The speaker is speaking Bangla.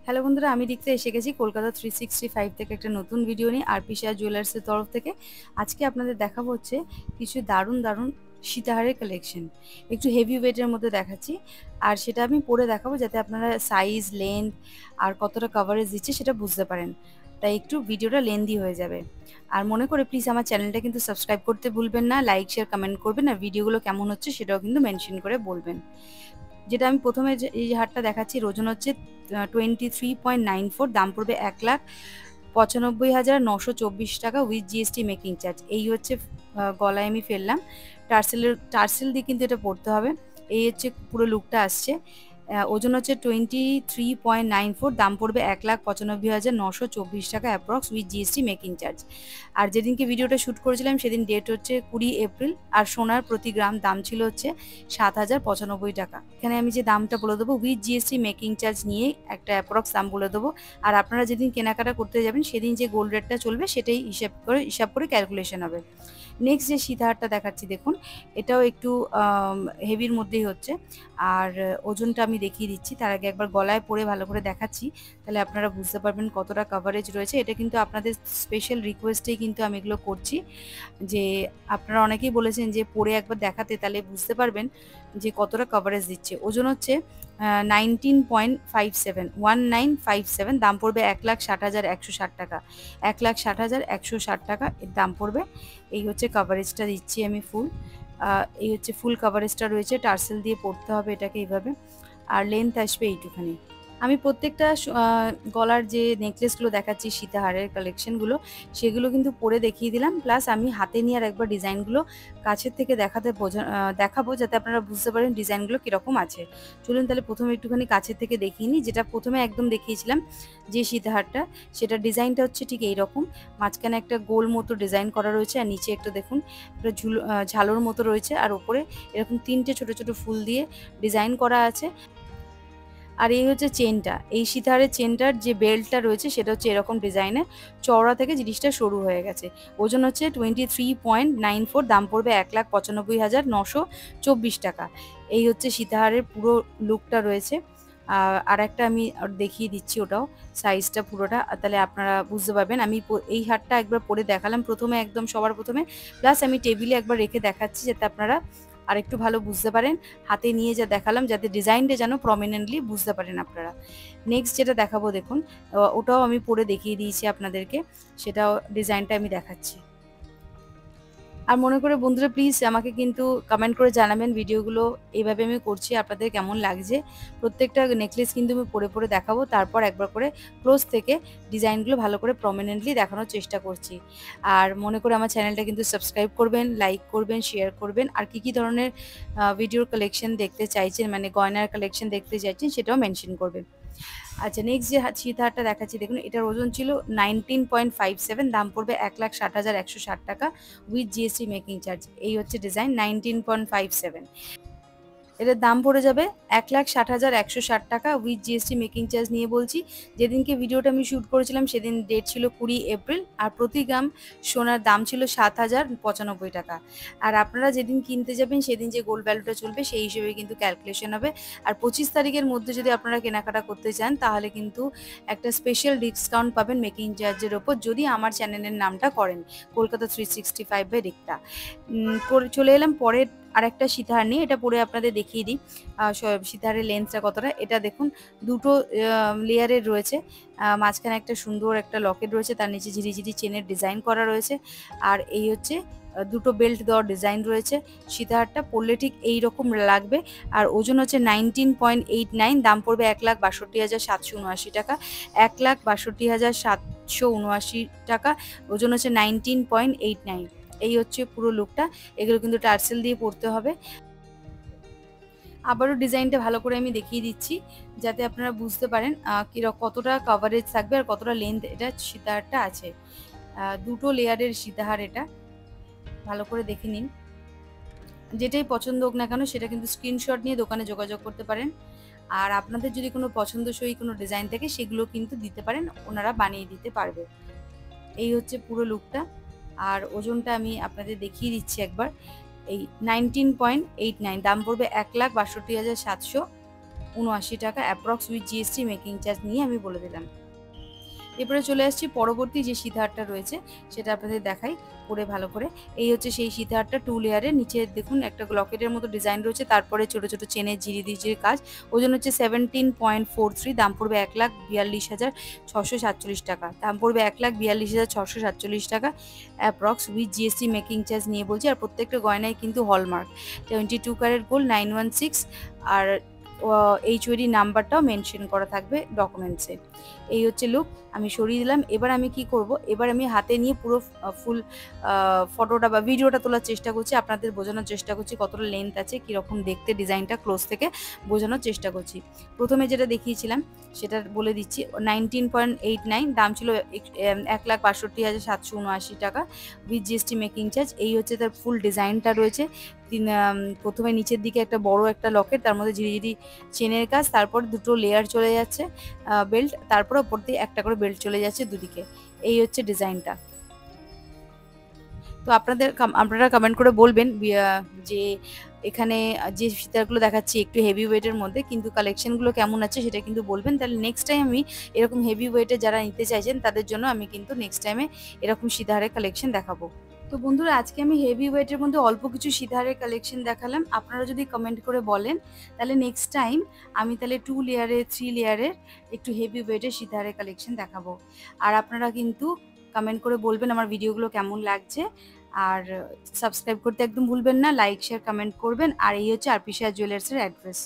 হ্যালো বন্ধুরা, আমি দীপ্তা এসে গেছি কলকাতা 365 থেকে একটা নতুন ভিডিও নিয়ে আরপি শাহ জুয়েলার্সের তরফ থেকে। আজকে আপনাদের দেখাবো হচ্ছে কিছু দারুণ দারুণ সীতাহারের কালেকশন। একটু হেভি ওয়েটের মধ্যে দেখাচ্ছি, আর সেটা আমি পরে দেখাবো যাতে আপনারা সাইজ, লেন্থ আর কতটা কভারেজ দিচ্ছে সেটা বুঝতে পারেন। তাই একটু ভিডিওটা লেন্দি হয়ে যাবে। আর মনে করে প্লিজ আমার চ্যানেলটা কিন্তু সাবস্ক্রাইব করতে ভুলবেন না, লাইক শেয়ার কমেন্ট করবেন, আর ভিডিওগুলো কেমন হচ্ছে সেটাও কিন্তু মেনশন করে বলবেন। যেটা আমি প্রথমে এই হারটা দেখাচ্ছি, ওজন হচ্ছে 23.94, দাম পড়বে 1,95,924 টাকা উইথ জিএসটি মেকিং চার্জ। এই হচ্ছে গলায় আমি ফেললাম, টার্সেল দিয়ে কিন্তু এটা পড়তে হবে। এই হচ্ছে পুরো লুকটা আসছে। ওজন হচ্ছে 23.94, দাম পড়বে 1,95,924 টাকা approx with GST making charge. আর যেদিনকে ভিডিওটা শ্যুট করেছিলাম সেদিন ডেট হচ্ছে 20 এপ্রিল, আর সোনার প্রতি গ্রাম দাম ছিল হচ্ছে 7,095 টাকা। এখানে আমি যে দামটা বলে দেবো উইথ জিএসটি মেকিং চার্জ নিয়ে একটা অ্যাপ্রক্স দাম বলে দেবো। আর আপনারা যেদিন কেনাকাটা করতে যাবেন সেদিন যে গোল্ড রেটটা চলবে সেটাই হিসাব করে ক্যালকুলেশন হবে। নেক্সট যে সীতাহারটা দেখাচ্ছি দেখুন, এটাও একটু হেভির মধ্যেই হচ্ছে। আর ওজনটা আমি দেখিয়ে দিচ্ছি, তার আগে একবার গলায় পরে ভালো করে দেখাচ্ছি, তাহলে আপনারা বুঝতে পারবেন কতটা কভারেজ রয়েছে। এটা কিন্তু আপনাদের স্পেশাল রিকোয়েস্টেই কিন্তু আমি এগুলো করছি, যে আপনারা অনেকেই বলেছেন যে পরে একবার দেখাতে, তাহলে বুঝতে পারবেন যে কতটা কভারেজ দিচ্ছে। ওজন হচ্ছে 19.57, দাম পড়বে 1,60,160 টাকা। 1,60,160 টাকা এর দাম পড়বে। এই হচ্ছে কভারেজটা দিচ্ছি আমি ফুল। এই হচ্ছে ফুল কভারেজটা রয়েছে, টার্সেল দিয়ে পড়তে হবে এটাকে এইভাবে। আর লেন্থ আসবে এইটুখানি। আমি প্রত্যেকটা গলার যে নেকলেসগুলো দেখাচ্ছি, সীতাহারের কালেকশনগুলো, সেগুলো কিন্তু পরে দেখিয়ে দিলাম, প্লাস আমি হাতে নিয়ে আর একবার ডিজাইনগুলো কাছের থেকে দেখাবো যাতে আপনারা বুঝতে পারেন ডিজাইনগুলো কীরকম আছে। চলুন তাহলে প্রথমে একটুখানি কাছের থেকে দেখিয়ে নিই। যেটা প্রথমে একদম দেখিয়েছিলাম যে সীতাহারটা, সেটা ডিজাইনটা হচ্ছে ঠিক এইরকম। মাঝখানে একটা গোল মতো ডিজাইন করা রয়েছে, আর নিচে একটা দেখুন একটা ঝালোর মতো রয়েছে, আর ওপরে এরকম 3টে ছোট ছোট ফুল দিয়ে ডিজাইন করা আছে। আর এই হচ্ছে চেনটা, এই সীতাহারের চেনটার যে বেল্টটা রয়েছে সেটা হচ্ছে এরকম ডিজাইনের, চওড়া থেকে জিনিসটা সরু হয়ে গেছে। ওজন হচ্ছে 23.94, দাম পড়বে 1,95,924 টাকা। এই হচ্ছে সীতাহারের পুরো লুকটা রয়েছে। আর একটা আমি দেখিয়ে দিচ্ছি, ওটাও সাইজটা পুরোটা, তাহলে আপনারা বুঝতে পারবেন। আমি এই হারটা একবার পরে দেখালাম প্রথমে, একদম সবার প্রথমে, প্লাস আমি টেবিলে একবার রেখে দেখাচ্ছি যাতে আপনারা আর একটু ভালো বুঝতে পারেন। হাতে নিয়ে যা দেখালাম যাতে ডিজাইনটা যেন প্রমিনেন্টলি বুঝতে পারেন আপনারা। নেক্সট যেটা দেখাবো দেখুন, ওটাও আমি পরে দেখিয়ে দিয়েছি আপনাদেরকে, সেটাও ডিজাইনটা আমি দেখাচ্ছি। আর মনে করে বন্ধুরা প্লিজ আমাকে কিন্তু কমেন্ট করে জানাবেন ভিডিওগুলো এইভাবে আমি করছি আপনাদের কেমন লাগছে। প্রত্যেকটা নেকলেস কিন্তু আমি পরে পরে দেখাবো, তারপর একবার করে ক্লোজ থেকে ডিজাইনগুলো ভালো করে প্রমিনেন্টলি দেখানোর চেষ্টা করছি। আর মনে করে আমার চ্যানেলটা কিন্তু সাবস্ক্রাইব করবেন, লাইক করবেন, শেয়ার করবেন। আর কী কী ধরনের ভিডিওর কালেকশন দেখতে চাইছেন, মানে গয়নার কালেকশন দেখতে চাইছেন, সেটাও মেনশন করবেন। আচ্ছা, নেক্সট যে সীতাহারটা দেখাচ্ছি দেখুন, এটার ওজন ছিল 19.57, দাম পড়বে 1,60,160 টাকা উইথ জিএসটি মেকিং চার্জ। এই হচ্ছে ডিজাইন 19.57, এটার দাম পড়ে যাবে 1,60,160 টাকা উইথ জিএসটি মেকিং চার্জ নিয়ে বলছি। যেদিনকে ভিডিওটা আমি শ্যুট করেছিলাম সেদিন ডেট ছিল 20 এপ্রিল, আর প্রতি গ্রাম সোনার দাম ছিল 7,095 টাকা। আর আপনারা যেদিন কিনতে যাবেন সেদিন যে গোল্ড ভ্যালুটা চলবে সেই হিসেবে কিন্তু ক্যালকুলেশন হবে। আর 25 তারিখের মধ্যে যদি আপনারা কেনাকাটা করতে চান তাহলে কিন্তু একটা স্পেশাল ডিসকাউন্ট পাবেন মেকিং চার্জের ওপর, যদি আমার চ্যানেলের নামটা করেন কলকাতা 365 বাই দীপ্তা। চলে এলাম পরের আরেকটা সীতাহার নিয়ে, এটা পরে আপনাদের দেখিয়ে দিই সীতাহারের লেন্থটা কতটা। এটা দেখুন দুটো লেয়ারের রয়েছে, মাঝখানে একটা সুন্দর একটা লকেট রয়েছে, তার নিচে ঝিরিঝিরি চেনের ডিজাইন করা রয়েছে। আর এই হচ্ছে দুটো বেল্ট দেওয়ার ডিজাইন রয়েছে। সীতাহারটা পরলে ঠিক এই রকম লাগবে। আর ওজন হচ্ছে 19.89, দাম পড়বে 1,62,779 টাকা। 1,62,779 টাকা, ওজন হচ্ছে 19.89। এই হচ্ছে পুরো লুকটা। এগুলো কিন্তু টার্সেল দিয়ে পরতে হবে। আবারও ডিজাইনটা ভালো করে আমি দেখিয়ে দিচ্ছি যাতে আপনারা বুঝতে পারেন কতটা কভারেজ থাকবে আর কতটা লেন্থ এটা সীতাহারটা আছে। দুটো লেয়ারের সীতাহার, এটা ভালো করে দেখে নিন। যেটাই পছন্দ হোক না কেন সেটা কিন্তু স্ক্রিনশট নিয়ে দোকানে যোগাযোগ করতে পারেন। আর আপনাদের যদি কোনো পছন্দসই কোনো ডিজাইন থাকে সেগুলো কিন্তু দিতে পারেন, ওনারা বানিয়ে দিতে পারবে। এই হচ্ছে পুরো লুকটা। আর ওজনটা আমি আপনাদের দেখিয়ে দিচ্ছি একবার। এই 19.89, দাম পড়বে 1,62,700 ৭৭৯ টাকা approx with GST making charge নিয়ে আমি বলে দিলাম। এরপরে চলে আসছি পরবর্তী যে সীতাহারটা রয়েছে সেটা আপনাদের দেখাই পরে ভালো করে। এই হচ্ছে সেই সীতাহারটা 2 লেয়ারের, নিচে দেখুন একটা লকেটের মতো ডিজাইন রয়েছে, তারপরে ছোট ছোট চেনের জিরির কাজ। ওজন হচ্ছে 17.43, দাম পড়বে ১,৪২,৬৪৭ টাকা। দাম পড়বে ১,৪২,৬৪৭ টাকা approx with GST making charge নিয়ে বলছি। আর প্রত্যেকটা গয়নায় কিন্তু হলমার্ক 22 ক্যারেট গোল্ড 916 আর এইচওডি নাম্বারটাও মেনশন করা থাকবে ডকুমেন্টসে। এই হচ্ছে লুক। আমি সরিয়ে দিলাম। এবার আমি কি করব, এবার আমি হাতে নিয়ে পুরো ফুল ফটোটা বা ভিডিওটা তোলার চেষ্টা করছি, আপনাদের বোঝানোর চেষ্টা করছি কতটা লেন্থ আছে, কীরকম দেখতে ডিজাইনটা ক্লোজ থেকে বোঝানোর চেষ্টা করছি। প্রথমে যেটা দেখিয়েছিলাম সেটা বলে দিচ্ছি, 19.89, দাম ছিল ১,৬২,৭৭৯ টাকা উইথ জিএসটি মেকিং চার্জ। এই হচ্ছে তার ফুল ডিজাইনটা রয়েছে। প্রথমে নিচের দিকে একটা বড় একটা লকেট, তার মধ্যে ঝিরিঝিরি চেনের কাজ, তারপর দুটো লেয়ার চলে যাচ্ছে বেল্ট, তারপর ওপর দিয়ে একটা করে বেল্ট চলে যাচ্ছে দুদিকে। এই হচ্ছে ডিজাইনটা। তো আপনারা কমেন্ট করে বলবেন যে এখানে যে ফিতাগুলো দেখাচ্ছি একটু হেভি ওয়েটের মধ্যে, কিন্তু কালেকশনগুলো কেমন আছে সেটা কিন্তু বলবেন। তাহলে নেক্সট টাইম আমি এরকম হেভি ওয়েটের যারা নিতে চাইছেন তাদের জন্য আমি কিন্তু নেক্সট টাইমে এরকম সীতাহারের কালেকশন দেখাবো। তো বন্ধুরা, আজকে আমি হেভি ওয়েটের মধ্যে অল্প কিছু সীতাহারের কালেকশন দেখালাম। আপনারা যদি কমেন্ট করে বলেন তাহলে নেক্সট টাইম আমি তাহলে 2 লেয়ারের 3 লেয়ারের একটু হেভি ওয়েটের সীতাহারের কালেকশন দেখাবো। আর আপনারা কিন্তু কমেন্ট করে বলবেন আমার ভিডিওগুলো কেমন লাগছে। আর সাবস্ক্রাইব করতে একদম ভুলবেন না, লাইক শেয়ার কমেন্ট করবেন। আর এই হচ্ছে আরপিশিয়া জুয়েলার্সের অ্যাড্রেস।